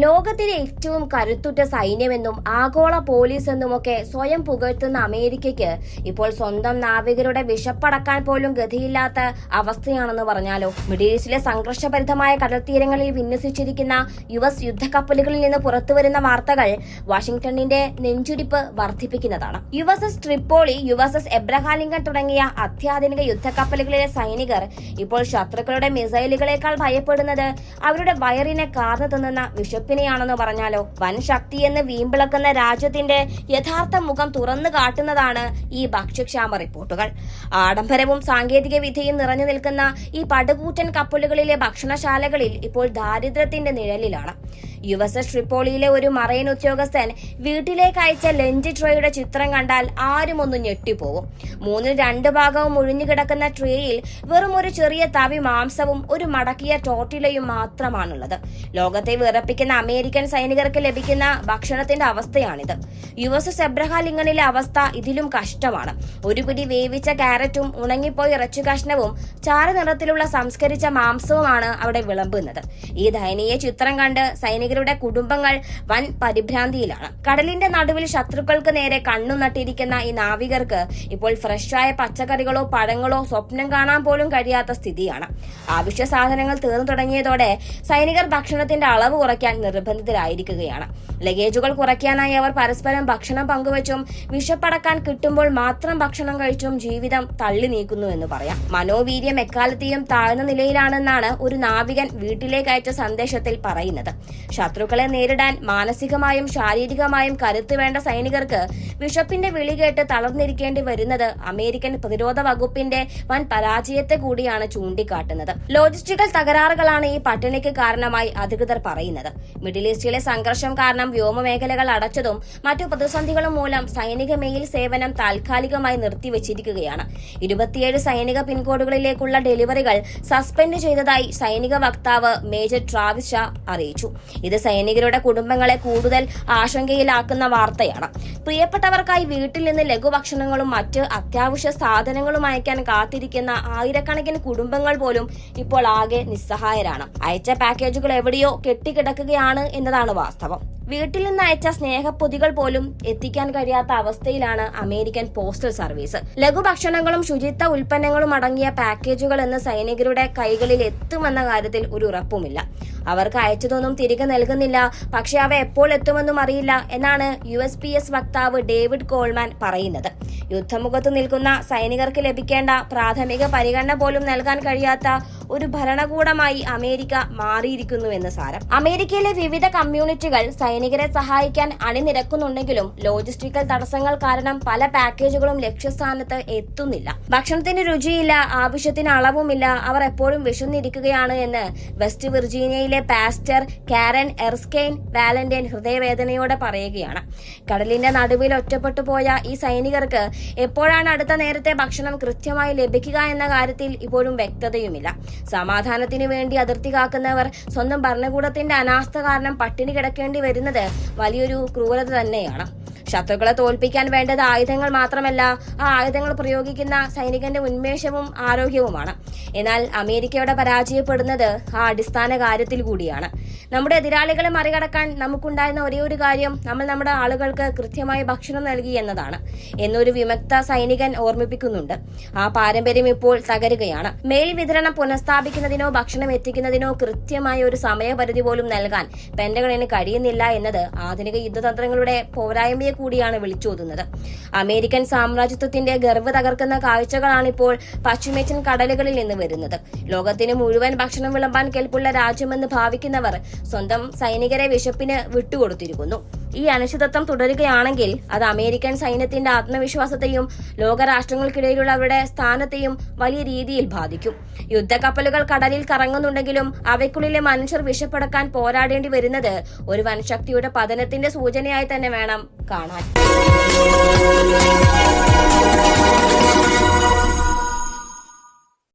ലോകത്തിലെ ഏറ്റവും കരുത്തുറ്റ സൈന്യമെന്നും ആഗോള പോലീസ് എന്നുമൊക്കെ സ്വയം പുകഴ്ത്തുന്ന അമേരിക്കയ്ക്ക് ഇപ്പോൾ സ്വന്തം നാവികരുടെ വിശപ്പടക്കാൻ പോലും ഗതിയില്ലാത്ത അവസ്ഥയാണെന്ന് പറഞ്ഞാലോ. മിഡിൽ ഈസ്റ്റിലെ സംഘർഷഭരിതമായ കടൽത്തീരങ്ങളിൽ വിന്യസിച്ചിരിക്കുന്ന US യുദ്ധക്കപ്പലുകളിൽ നിന്ന് പുറത്തുവരുന്ന വാർത്തകൾ വാഷിംഗ്ടണിന്റെ നെഞ്ചുടിപ്പ് വർദ്ധിപ്പിക്കുന്നതാണ്. USS ട്രിപ്പോളി, USS എബ്രഹാം ലിങ്കൺ തുടങ്ങിയ അത്യാധുനിക യുദ്ധക്കപ്പലുകളിലെ സൈനികർ ഇപ്പോൾ ശത്രുക്കളുടെ മിസൈലുകളേക്കാൾ ഭയപ്പെടുന്നത് അവരുടെ വയറിനെ കാർന്നു തിന്നുന്ന വിശപ്പിനെയാണെന്ന് പറഞ്ഞാലോ. വൻ ശക്തിയെന്ന് വീമ്പിളക്കുന്ന രാജ്യത്തിന്റെ യഥാർത്ഥ മുഖം തുറന്നു കാട്ടുന്നതാണ് ഈ ഭക്ഷ്യക്ഷാമ റിപ്പോർട്ടുകൾ. ആഡംബരവും സാങ്കേതിക വിദ്യയും നിറഞ്ഞു നിൽക്കുന്ന ഈ പടുകൂറ്റൻ കപ്പലുകളിലെ ഭക്ഷണശാലകളിൽ ഇപ്പോൾ ദാരിദ്ര്യത്തിന്റെ നിഴലിലാണ്. USS ട്രിപ്പോളിയിലെ ഒരു മറൈൻ ഉദ്യോഗസ്ഥൻ വീട്ടിലേക്ക് അയച്ച ലഞ്ച് ട്രേയുടെ ചിത്രം കണ്ടാൽ ആരും ഒന്ന് ഞെട്ടിപ്പോവും. 2 ഭാഗവും ഒഴിഞ്ഞു കിടക്കുന്ന ട്രേയിൽ വെറും ഒരു ചെറിയ തവി മാംസവും ഒരു മടക്കിയ ടോർട്ടിലയും മാത്രമാണുള്ളത്. ലോകത്തെ വിറപ്പിക്കുന്ന അമേരിക്കൻ സൈനികർക്ക് ലഭിക്കുന്ന ഭക്ഷണത്തിന്റെ അവസ്ഥയാണിത്. USS എബ്രഹാം ലിങ്കണിലെ അവസ്ഥ ഇതിലും കഷ്ടമാണ്. ഒരു പിടി വേവിച്ച കാരറ്റും ഉണങ്ങിപ്പോയ ഇറച്ചു കഷ്ണവും ചാരനിറത്തിലുള്ള സംസ്കരിച്ച മാംസവുമാണ് അവിടെ വിളമ്പുന്നത്. ഈ ദയനീയ ചിത്രം കണ്ട് സൈനികരുടെ കുടുംബങ്ങൾ വൻ പരിഭ്രാന്തിയിലാണ്. കടലിന്റെ നടുവിൽ ശത്രുക്കൾക്ക് നേരെ കണ്ണു നട്ടിരിക്കുന്ന ഈ നാവികർക്ക് ഇപ്പോൾ ഫ്രഷായ പച്ചക്കറികളോ പഴങ്ങളോ സ്വപ്നം കാണാൻ പോലും കഴിയാത്ത സ്ഥിതിയാണ്. ആവശ്യ സാധനങ്ങൾ തീർന്നു തുടങ്ങിയതോടെ സൈനികർ ഭക്ഷണത്തിന്റെ അളവ് കുറയ്ക്കാൻ നിർബന്ധിതരായിരിക്കുകയാണ്. ലഗേജുകൾ കുറയ്ക്കാനായി അവർ പരസ്പരം ഭക്ഷണം പങ്കുവച്ചും വിശപ്പടക്കാൻ കിട്ടുമ്പോൾ മാത്രം ഭക്ഷണം കഴിച്ചും ജീവിതം തള്ളി നീക്കുന്നു എന്ന് പറയാം. മനോവീര്യം എക്കാലത്തെയും താഴ്ന്ന നിലയിലാണെന്നാണ് ഒരു നാവികൻ വീട്ടിലേക്ക് അയച്ച സന്ദേശത്തിൽ പറയുന്നത്. ശത്രുക്കളെ നേരിടാൻ മാനസികമായും ശാരീരികമായും കരുത്ത് വേണ്ട സൈനികർക്ക് വിശപ്പിന്റെ വിളി കേട്ട് തളർന്നിരിക്കേണ്ടി വരുന്നത് അമേരിക്കൻ പ്രതിരോധ വകുപ്പിന്റെ വൻ പരാജയത്തെ കൂടിയാണ് ചൂണ്ടിക്കാട്ടുന്നത്. ലോജിസ്റ്റിക്കൽ തകരാറുകളാണ് ഈ പട്ടിണിക്ക് കാരണമായി അധികൃതർ പറയുന്നത്. മിഡിൽ ഈസ്റ്റിലെ സംഘർഷം കാരണം വ്യോമമേഖലകൾ അടച്ചതും മറ്റു പ്രതിസന്ധികളും മൂലം സൈനിക മെയിൽ സേവനം താൽക്കാലികമായി നിർത്തിവച്ചിരിക്കുകയാണ്. 27 സൈനിക പിൻകോഡുകളിലേക്കുള്ള ഡെലിവറികൾ സസ്പെൻഡ് ചെയ്തതായി സൈനിക വക്താവ് മേജർ ട്രാവിസ് ഷാ അറിയിച്ചു. ഇത് സൈനികരുടെ കുടുംബങ്ങളെ കൂടുതൽ ആശങ്കയിലാക്കുന്ന വാർത്തയാണ്. പ്രിയപ്പെട്ടവർക്കായി വീട്ടിൽ നിന്ന് ലഘുഭക്ഷണങ്ങളും മറ്റ് അത്യാവശ്യ സാധനങ്ങളും അയക്കാൻ കാത്തിരിക്കുന്ന ആയിരക്കണക്കിന് കുടുംബങ്ങൾ പോലും ഇപ്പോൾ ആകെ നിസ്സഹായരാണ്. അയച്ച പാക്കേജുകൾ എവിടെയോ കെട്ടിക്കിടക്കുകയാണ് എന്നതാണ് വാസ്തവം. വീട്ടിൽ നിന്ന് അയച്ച സ്നേഹപ്പൊതികൾ പോലും എത്തിക്കാൻ കഴിയാത്ത അവസ്ഥയിലാണ് അമേരിക്കൻ പോസ്റ്റൽ സർവീസ്. ലഘുഭക്ഷണങ്ങളും ശുചിത്വ ഉൽപ്പന്നങ്ങളും അടങ്ങിയ പാക്കേജുകൾ എന്ന് സൈനികരുടെ കൈകളിൽ എത്തുമെന്ന കാര്യത്തിൽ ഒരു ഉറപ്പുമില്ല. അവർക്ക് അയച്ചതൊന്നും തിരികെ നൽകുന്നില്ല. പക്ഷെ അവ എപ്പോൾ എത്തുമെന്നും അറിയില്ല എന്നാണ് USPS വക്താവ് ഡേവിഡ് കോൾമാൻ പറയുന്നത്. യുദ്ധമുഖത്ത് നിൽക്കുന്ന സൈനികർക്ക് ലഭിക്കേണ്ട പ്രാഥമിക പരിഗണന പോലും നൽകാൻ കഴിയാത്ത ഒരു ഭരണകൂടമായി അമേരിക്ക മാറിയിരിക്കുന്നുവെന്ന് സാരം. അമേരിക്കയിലെ വിവിധ കമ്മ്യൂണിറ്റികൾ സൈനികരെ സഹായിക്കാൻ അണിനിരക്കുന്നുണ്ടെങ്കിലും ലോജിസ്റ്റിക്കൽ തടസ്സങ്ങൾ കാരണം പല പാക്കേജുകളും ലക്ഷ്യസ്ഥാനത്ത് എത്തുന്നില്ല. ഭക്ഷണത്തിന് രുചിയില്ല, ആവശ്യത്തിന് അളവുമില്ല, അവർ എപ്പോഴും വിശന്നിരിക്കുകയാണ് എന്ന് വെസ്റ്റ് വിർജീനിയയിലെ പാസ്റ്റർ കാരൻ എർസ്കെയിൻ വാലന്റൈൻ ഹൃദയവേദനയോടെ പറയുകയാണ്. കടലിന്റെ നടുവിൽ ഒറ്റപ്പെട്ടു പോയ ഈ സൈനികർക്ക് എപ്പോഴാണ് അടുത്ത നേരത്തെ ഭക്ഷണം കൃത്യമായി ലഭിക്കുക എന്ന കാര്യത്തിൽ ഇപ്പോഴും വ്യക്തതയുമില്ല. സമാധാനത്തിനു വേണ്ടി അതിർത്തി കാക്കുന്നവർ സ്വന്തം ഭരണകൂടത്തിന്റെ അനാസ്ഥ കാരണം പട്ടിണി കിടക്കേണ്ടി വരുന്നത് വലിയൊരു ക്രൂരത തന്നെയാണ്. ശത്രുക്കളെ തോൽപ്പിക്കാൻ വേണ്ടത് ആയുധങ്ങൾ മാത്രമല്ല, ആ ആയുധങ്ങൾ പ്രയോഗിക്കുന്ന സൈനികന്റെ ഉന്മേഷവും ആരോഗ്യവുമാണ്. എന്നാൽ അമേരിക്കയുടെ പരാജയപ്പെടുന്നത് ആ അടിസ്ഥാന കാര്യത്തിൽ കൂടിയാണ്. നമ്മുടെ എതിരാളികളെ മറികടക്കാൻ നമുക്കുണ്ടായിരുന്ന ഒരേ ഒരു കാര്യം നമ്മൾ നമ്മുടെ ആളുകൾക്ക് കൃത്യമായി ഭക്ഷണം നൽകി എന്നതാണ് എന്നൊരു വിമുക്ത സൈനികൻ ഓർമ്മിപ്പിക്കുന്നുണ്ട്. ആ പാരമ്പര്യം ഇപ്പോൾ തകരുകയാണ്. മെയിൽ വിതരണം പുനഃസ്ഥാപിക്കുന്നതിനോ ഭക്ഷണം എത്തിക്കുന്നതിനോ കൃത്യമായ ഒരു സമയപരിധി പോലും നൽകാൻ പെന്റഗണിന് കഴിയുന്നില്ല എന്നത് ആധുനിക യുദ്ധതന്ത്രങ്ങളുടെ പോരായ്മയെ കൂടിയാണ് വിളിച്ചോതുന്നത്. അമേരിക്കൻ സാമ്രാജ്യത്വത്തിന്റെ ഗർവ് തകർക്കുന്ന കാഴ്ചകളാണിപ്പോൾ പശ്ചിമേഷ്യൻ കടലുകളിൽ നിന്ന് വരുന്നത്. ലോകത്തിന് മുഴുവൻ ഭക്ഷണം വിളമ്പാൻ കെൽപ്പുള്ള രാജ്യമെന്ന് ഭാവിക്കുന്നവർ സ്വന്തം സൈനികരെ വിശപ്പിന് വിട്ടുകൊടുത്തിരിക്കുന്നു. ഈ അനിശ്ചിതത്വം തുടരുകയാണെങ്കിൽ അത് അമേരിക്കൻ സൈന്യത്തിന്റെ ആത്മവിശ്വാസത്തെയും ലോകരാഷ്ട്രങ്ങൾക്കിടയിലുള്ള അവരുടെ സ്ഥാനത്തെയും വലിയ രീതിയിൽ ബാധിക്കും. യുദ്ധക്കപ്പലുകൾ കടലിൽ കറങ്ങുന്നുണ്ടെങ്കിലും അവയ്ക്കുള്ളിലെ മനുഷ്യർ വിശപ്പടക്കാൻ പോരാടേണ്ടി വരുന്നത് ഒരു വൻശക്തിയുടെ പതനത്തിന്റെ സൂചനയായി തന്നെ വേണം കാണാൻ.